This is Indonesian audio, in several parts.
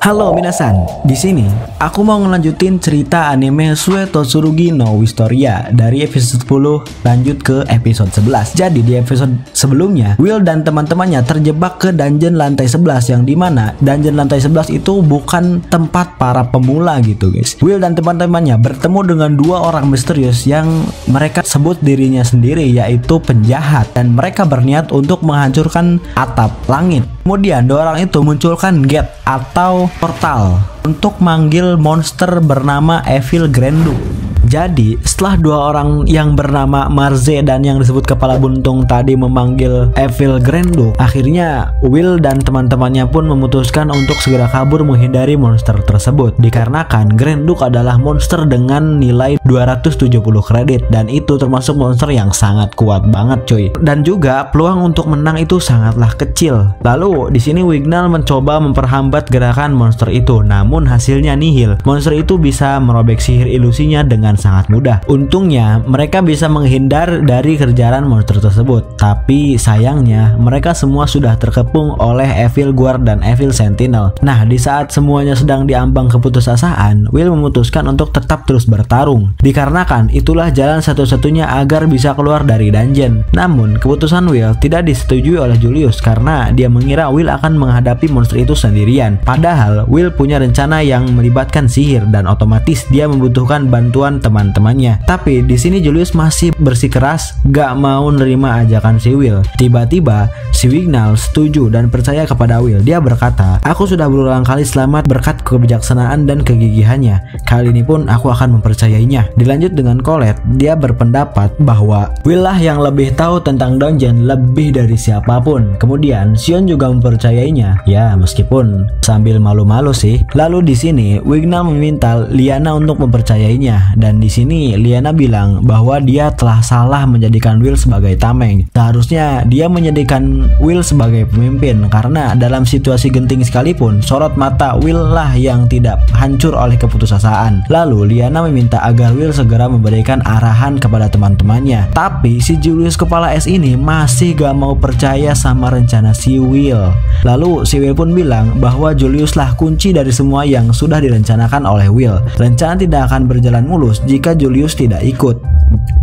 Halo minasan, di sini aku mau ngelanjutin cerita anime Sueto Tsurugi no Historia dari episode 10 lanjut ke episode 11. Jadi di episode sebelumnya, Will dan teman-temannya terjebak ke dungeon lantai 11 yang dimana dungeon lantai 11 itu bukan tempat para pemula gitu guys. Will dan teman-temannya bertemu dengan dua orang misterius yang mereka sebut dirinya sendiri yaitu penjahat dan mereka berniat untuk menghancurkan atap langit. Kemudian dua orang itu munculkan gate atau portal untuk manggil monster bernama Evil Grendu. Jadi setelah dua orang yang bernama Marze dan yang disebut kepala buntung tadi memanggil Evil Grendu, akhirnya Will dan teman-temannya pun memutuskan untuk segera kabur menghindari monster tersebut. Dikarenakan Grenduk adalah monster dengan nilai 270 kredit dan itu termasuk monster yang sangat kuat banget cuy. Dan juga peluang untuk menang itu sangatlah kecil. Lalu di sini Wignall mencoba memperhambat gerakan monster itu, namun hasilnya nihil. Monster itu bisa merobek sihir ilusinya dengan sangat mudah. Untungnya mereka bisa menghindar dari kejaran monster tersebut, tapi sayangnya mereka semua sudah terkepung oleh Evil Guard dan Evil Sentinel. Nah, di saat semuanya sedang diambang keputusasaan, Will memutuskan untuk tetap terus bertarung. Dikarenakan itulah jalan satu-satunya agar bisa keluar dari dungeon. Namun keputusan Will tidak disetujui oleh Julius karena dia mengira Will akan menghadapi monster itu sendirian. Padahal Will punya rencana yang melibatkan sihir dan otomatis dia membutuhkan bantuan teman-temannya. Tapi di sini Julius masih bersikeras gak mau nerima ajakan si Will. Tiba-tiba si Wignall setuju dan percaya kepada Will. Dia berkata, "Aku sudah berulang kali selamat berkat kebijaksanaan dan kegigihannya. Kali ini pun aku akan mempercayainya." Dilanjut dengan Colette, dia berpendapat bahwa Will lah yang lebih tahu tentang dungeon lebih dari siapapun. Kemudian Sion juga mempercayainya. Ya, meskipun sambil malu-malu sih. Lalu di sini Wignall meminta Liana untuk mempercayainya. Dan di sini Liana bilang bahwa dia telah salah menjadikan Will sebagai tameng. Seharusnya dia menjadikan Will sebagai pemimpin karena dalam situasi genting sekalipun sorot mata Will lah yang tidak hancur oleh keputusasaan. Lalu Liana meminta agar Will segera memberikan arahan kepada teman-temannya. Tapi si Julius kepala es ini masih gak mau percaya sama rencana si Will. Lalu si Will pun bilang bahwa Julius lah kunci dari semua yang sudah direncanakan oleh Will. Rencana tidak akan berjalan mulus jika Julius tidak ikut.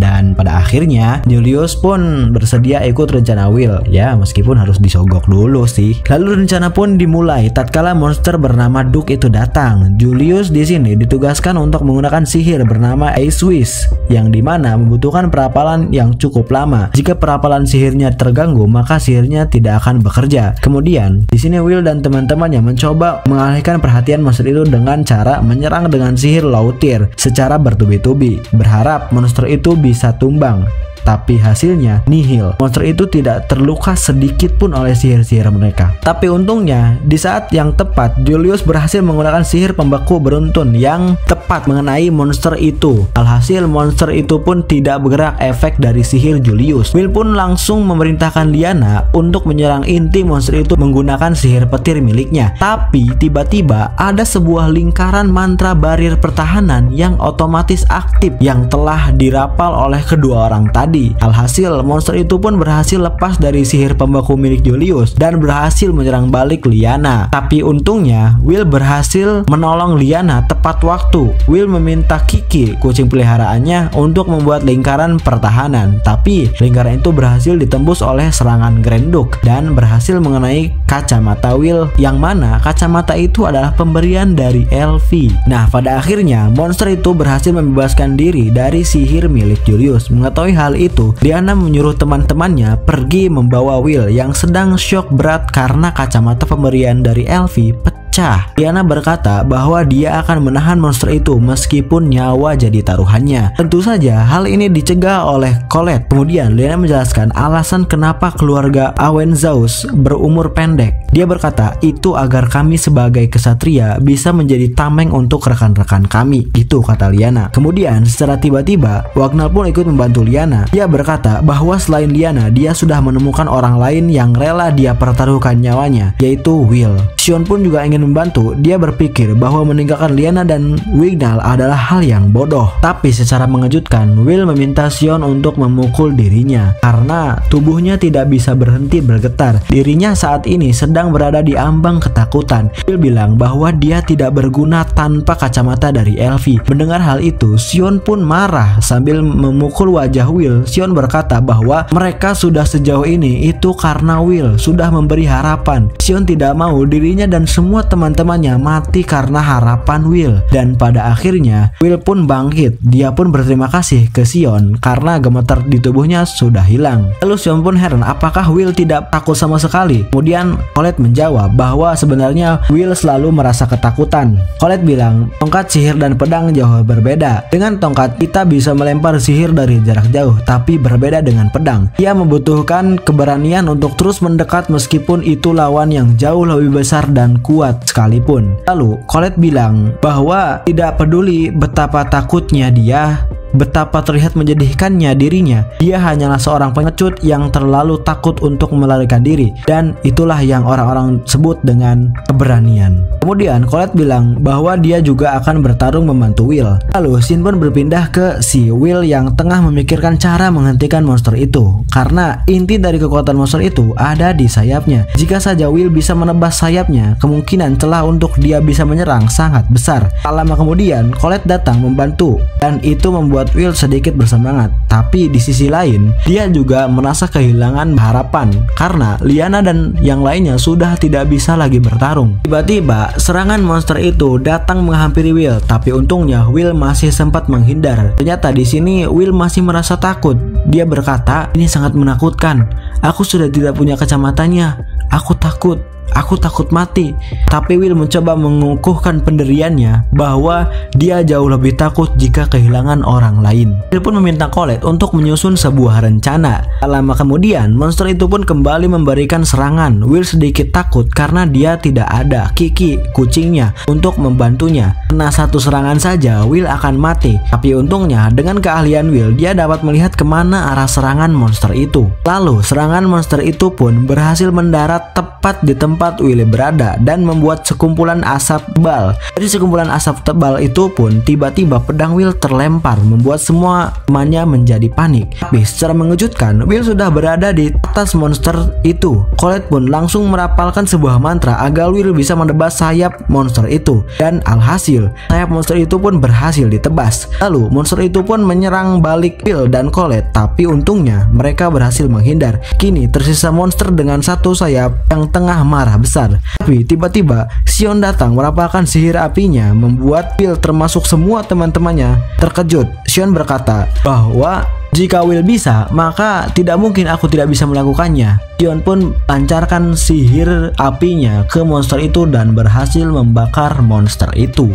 Dan pada akhirnya Julius pun bersedia ikut rencana Will. Ya, meskipun harus disogok dulu sih. Lalu rencana pun dimulai tatkala monster bernama Duke itu datang. Julius di sini ditugaskan untuk menggunakan sihir bernama Ice Wish yang dimana membutuhkan perapalan yang cukup lama. Jika perapalan sihirnya terganggu, maka sihirnya tidak akan bekerja. Kemudian di sini Will dan teman-temannya mencoba mengalihkan perhatian monster itu dengan cara menyerang dengan sihir Lautir secara bertubi-tubi, berharap monster itu bisa tumbang. Tapi hasilnya nihil. Monster itu tidak terluka sedikit pun oleh sihir-sihir mereka. Tapi untungnya di saat yang tepat Julius berhasil menggunakan sihir pembeku beruntun yang tepat mengenai monster itu. Alhasil monster itu pun tidak bergerak efek dari sihir Julius. Will pun langsung memerintahkan Liana untuk menyerang inti monster itu menggunakan sihir petir miliknya. Tapi tiba-tiba ada sebuah lingkaran mantra barir pertahanan yang otomatis aktif yang telah dirapal oleh kedua orang tadi. Alhasil monster itu pun berhasil lepas dari sihir pembeku milik Julius dan berhasil menyerang balik Liana. Tapi untungnya Will berhasil menolong Liana tepat waktu. Will meminta Kiki, kucing peliharaannya, untuk membuat lingkaran pertahanan. Tapi lingkaran itu berhasil ditembus oleh serangan Grenduk dan berhasil mengenai kacamata Will, yang mana kacamata itu adalah pemberian dari Elfie. Nah, pada akhirnya monster itu berhasil membebaskan diri dari sihir milik Julius. Mengetahui hal itu, Liana menyuruh teman-temannya pergi membawa Will yang sedang syok berat karena kacamata pemberian dari Elfie pecah. Liana berkata bahwa dia akan menahan monster itu meskipun nyawa jadi taruhannya. Tentu saja hal ini dicegah oleh Colette. Kemudian Liana menjelaskan alasan kenapa keluarga Awenzaus berumur pendek. Dia berkata, "Itu agar kami sebagai kesatria bisa menjadi tameng untuk rekan-rekan kami." Itu kata Liana. Kemudian secara tiba-tiba Wignall pun ikut membantu Liana. Dia berkata bahwa selain Liana, dia sudah menemukan orang lain yang rela dia pertaruhkan nyawanya, yaitu Will. Sion pun juga ingin ingin membantu, dia berpikir bahwa meninggalkan Liana dan Wignall adalah hal yang bodoh. Tapi secara mengejutkan, Will meminta Sion untuk memukul dirinya karena tubuhnya tidak bisa berhenti bergetar. Dirinya saat ini sedang berada di ambang ketakutan. Will bilang bahwa dia tidak berguna tanpa kacamata dari Elfie. Mendengar hal itu, Sion pun marah. Sambil memukul wajah Will, Sion berkata bahwa mereka sudah sejauh ini itu karena Will sudah memberi harapan. Sion tidak mau dirinya dan semua teman-temannya mati karena harapan Will. Dan pada akhirnya Will pun bangkit. Dia pun berterima kasih ke Sion karena gemetar di tubuhnya sudah hilang. Lalu Sion pun heran apakah Will tidak takut sama sekali. Kemudian Colette menjawab bahwa sebenarnya Will selalu merasa ketakutan. Colette bilang tongkat sihir dan pedang jauh berbeda. Dengan tongkat kita bisa melempar sihir dari jarak jauh, tapi berbeda dengan pedang. Ia membutuhkan keberanian untuk terus mendekat meskipun itu lawan yang jauh lebih besar dan kuat sekalipun. Lalu Colette bilang bahwa tidak peduli betapa takutnya dia, betapa terlihat menjadikannya dirinya, dia hanyalah seorang pengecut yang terlalu takut untuk melarikan diri, dan itulah yang orang-orang sebut dengan keberanian. Kemudian Colette bilang bahwa dia juga akan bertarung membantu Will. Lalu scene pun berpindah ke si Will yang tengah memikirkan cara menghentikan monster itu, karena inti dari kekuatan monster itu ada di sayapnya. Jika saja Will bisa menebas sayapnya, kemungkinan celah untuk dia bisa menyerang sangat besar. Tak lama kemudian Colette datang membantu, dan itu membuat Will sedikit bersemangat. Tapi di sisi lain, dia juga merasa kehilangan harapan karena Liana dan yang lainnya sudah tidak bisa lagi bertarung. Tiba-tiba serangan monster itu datang menghampiri Will, tapi untungnya Will masih sempat menghindar. Ternyata di sini Will masih merasa takut. Dia berkata, "Ini sangat menakutkan. Aku sudah tidak punya kacamatanya. Aku takut. Aku takut mati." Tapi Will mencoba mengukuhkan pendiriannya bahwa dia jauh lebih takut jika kehilangan orang lain. Will pun meminta Colette untuk menyusun sebuah rencana. Tak lama kemudian, monster itu pun kembali memberikan serangan. Will sedikit takut karena dia tidak ada Kiki, kucingnya, untuk membantunya. Karena satu serangan saja, Will akan mati. Tapi untungnya, dengan keahlian Will, dia dapat melihat kemana arah serangan monster itu. Lalu, serangan monster itu pun berhasil mendarat tepat di tempat Will berada dan membuat sekumpulan asap tebal. Dari sekumpulan asap tebal itu pun tiba-tiba pedang Will terlempar, membuat semua temannya menjadi panik. Tapi secara mengejutkan, Will sudah berada di atas monster itu. Colette pun langsung merapalkan sebuah mantra agar Will bisa menebas sayap monster itu, dan alhasil sayap monster itu pun berhasil ditebas. Lalu monster itu pun menyerang balik Will dan Colette, tapi untungnya mereka berhasil menghindar. Kini tersisa monster dengan satu sayap yang tengah marah besar. Tapi tiba-tiba Sion datang merapalkan sihir apinya, membuat Will termasuk semua teman-temannya terkejut. Sion berkata bahwa jika Will bisa, maka tidak mungkin aku tidak bisa melakukannya. Sion pun lancarkan sihir apinya ke monster itu dan berhasil membakar monster itu.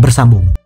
Bersambung.